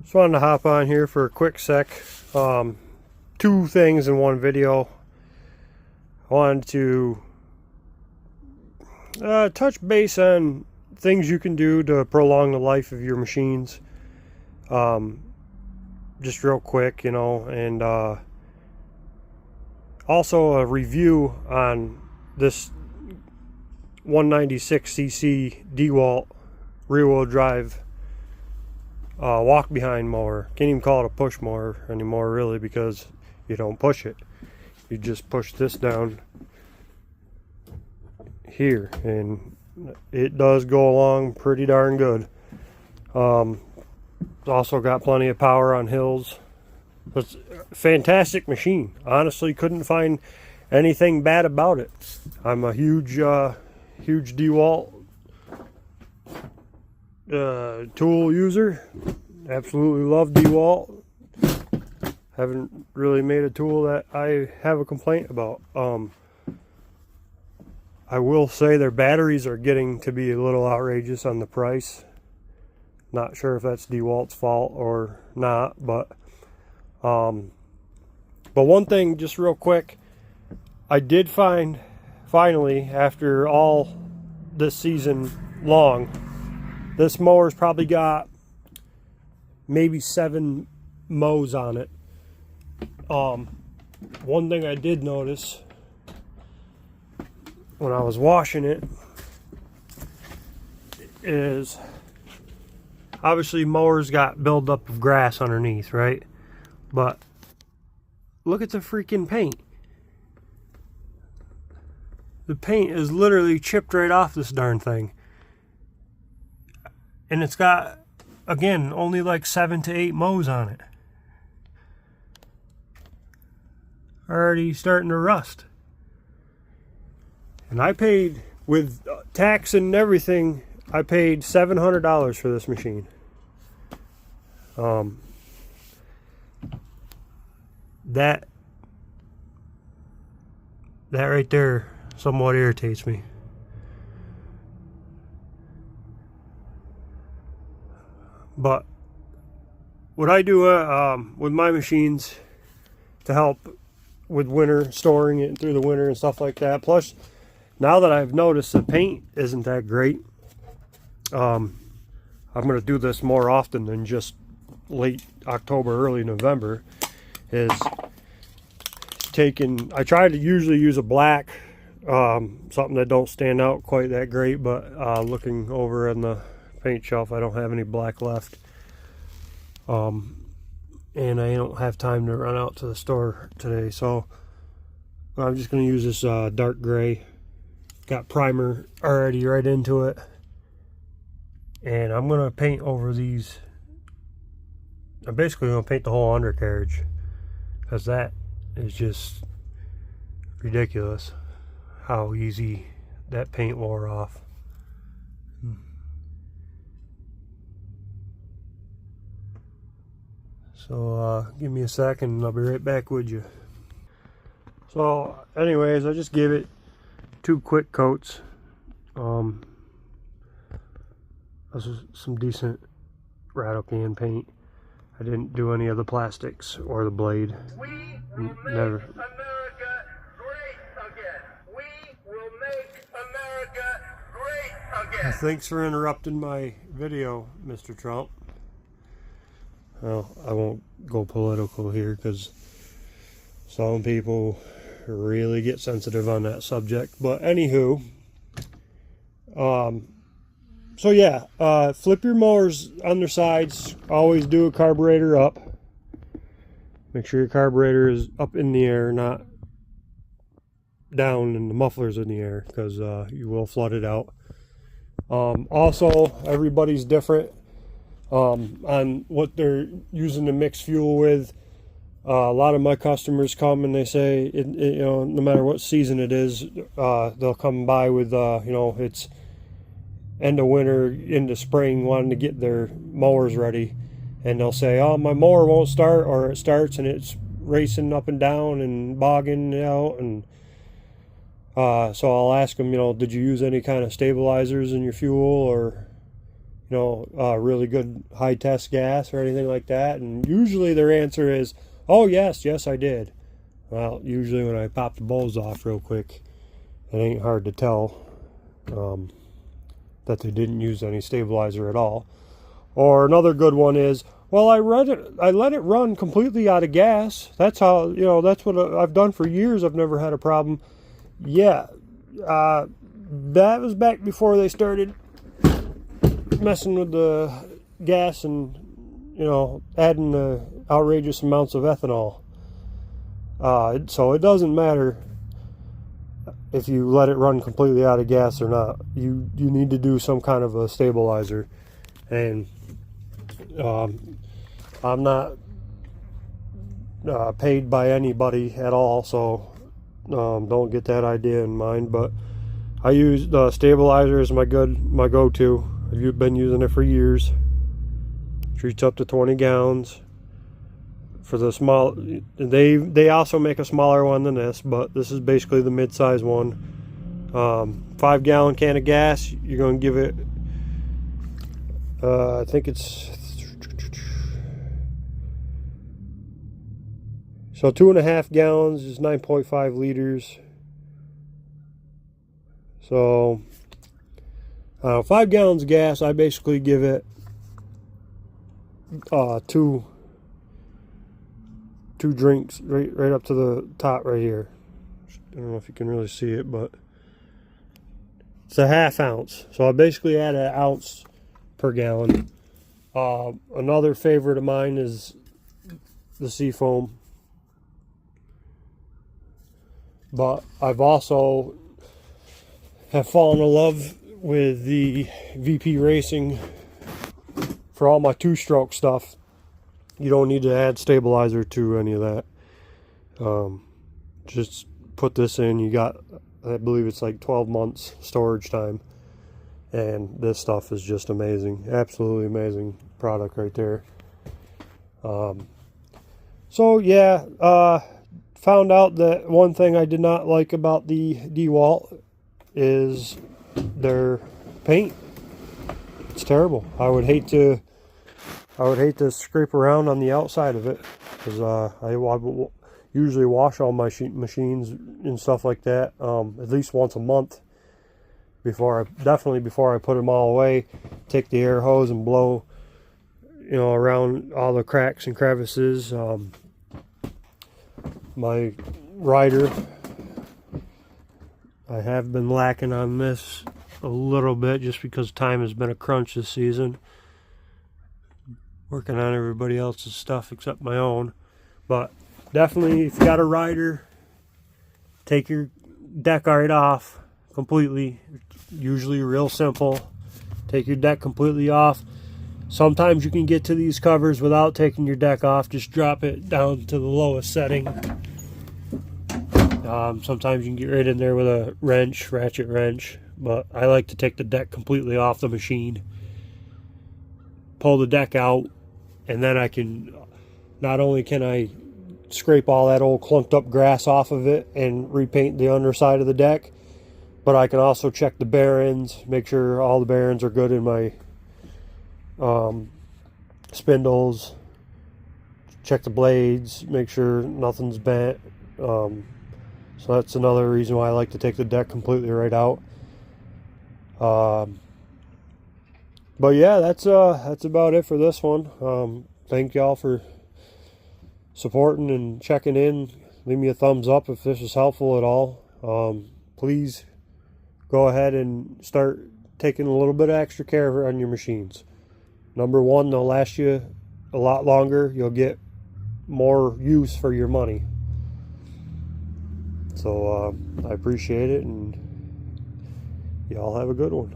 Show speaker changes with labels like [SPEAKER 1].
[SPEAKER 1] Just wanted to hop on here for a quick sec. Two things in one video. I wanted to touch base on things you can do to prolong the life of your machines. Just real quick, and also a review on this 196cc DeWalt rear-wheel drive walk behind mower. Can't even call it a push mower anymore, really, because you don't push it. You just push this down here, and it does go along pretty darn good. It's also got plenty of power on hills. It's a fantastic machine. Honestly, couldn't find anything bad about it. I'm a huge DeWalt tool user. Absolutely love DeWalt. Haven't really made a tool that I have a complaint about. I will say their batteries are getting to be a little outrageous on the price. Not sure if that's DeWalt's fault or not, but one thing, just real quick, I did find, finally, after all this season long, this mower's probably got maybe 7 mows on it. One thing I did notice when I was washing it is, obviously mowers got buildup of grass underneath, right? But look at the freaking paint. The paint is literally chipped right off this darn thing. And it's got, again, only like 7 to 8 mows on it. Already starting to rust. And I paid, with tax and everything, I paid $700 for this machine. That right there somewhat irritates me. But what I do with my machines to help with winter, storing it through the winter and stuff like that, plus now that I've noticed the paint isn't that great, I'm going to do this more often than just late October, early November, is I try to usually use a black, something that don't stand out quite that great, but looking over on the paint shelf, I don't have any black left. And I don't have time to run out to the store today, so I'm just going to use this dark gray. Got primer already right into it, and I'm going to paint over these. I'm basically going to paint the whole undercarriage, because that is just ridiculous how easy that paint wore off. So give me a second and I'll be right back with you. So anyways, I just gave it 2 quick coats. This is some decent rattle can paint. I didn't do any of the plastics or the blade.
[SPEAKER 2] We will make America great again. We will make America great again.
[SPEAKER 1] Thanks for interrupting my video, Mr. Trump. Well, I won't go political here because some people really get sensitive on that subject. But anywho, so yeah, flip your mowers on their sides. Always do a carburetor up. Make sure your carburetor is up in the air, not down and the muffler's in the air, because you will flood it out. Also, everybody's different on what they're using to mix fuel with. A lot of my customers come and they say, no matter what season it is, they'll come by with, it's end of winter into spring, wanting to get their mowers ready, and they'll say, oh, my mower won't start, or it starts and it's racing up and down and bogging out. And so I'll ask them, did you use any kind of stabilizers in your fuel, or really good high test gas or anything like that? And usually their answer is, oh yes, I did. Well, usually when I pop the bowls off real quick, it ain't hard to tell that they didn't use any stabilizer at all. Or another good one is, well, I let it run completely out of gas. That's how, that's what I've done for years. I've never had a problem. Yeah, that was back before they started messing with the gas and, adding the outrageous amounts of ethanol. So it doesn't matter if you let it run completely out of gas or not. You need to do some kind of a stabilizer. And I'm not paid by anybody at all, so don't get that idea in mind. But I use the stabilizer as my go-to. I've been using it for years. Treats up to 20 gallons. For the small, they also make a smaller one than this, but this is basically the mid-size one. 5-gallon can of gas. You're going to give it, I think it's, so 2.5 gallons is 9.5 liters. So 5 gallons of gas, I basically give it two drinks right up to the top right here. I don't know if you can really see it, but it's a 1/2 ounce. So I basically add 1 ounce per gallon. Another favorite of mine is the Seafoam, but I've also have fallen in love with the VP Racing for all my 2-stroke stuff. You don't need to add stabilizer to any of that. Just put this in. You got, I believe it's like 12 months storage time. And this stuff is just amazing. Absolutely amazing product right there. So yeah, found out that one thing I did not like about the DeWalt is their paint. It's terrible. I would hate to scrape around on the outside of it, because I usually wash all my machines and stuff like that at least once a month before I put them all away. Take the air hose and blow around all the cracks and crevices. My rider, I have been lacking on this a little bit just because time has been a crunch this season, working on everybody else's stuff except my own. But definitely, if you got a rider, take your deck right off completely. Usually real simple. Take your deck completely off. Sometimes you can get to these covers without taking your deck off. Just drop it down to the lowest setting. Sometimes you can get right in there with a ratchet wrench, but I like to take the deck completely off the machine, pull the deck out, and then I can, not only can I scrape all that old clunked up grass off of it and repaint the underside of the deck, but I can also check the bearings, make sure all the bearings are good in my spindles, check the blades, make sure nothing's bent. So that's another reason why I like to take the deck completely right out. But yeah, that's about it for this one. Thank y'all for supporting and checking in. Leave me a thumbs up if this was helpful at all. Please go ahead and start taking a little bit of extra care on your machines. Number one, they'll last you a lot longer. You'll get more use for your money. So I appreciate it, and y'all have a good one.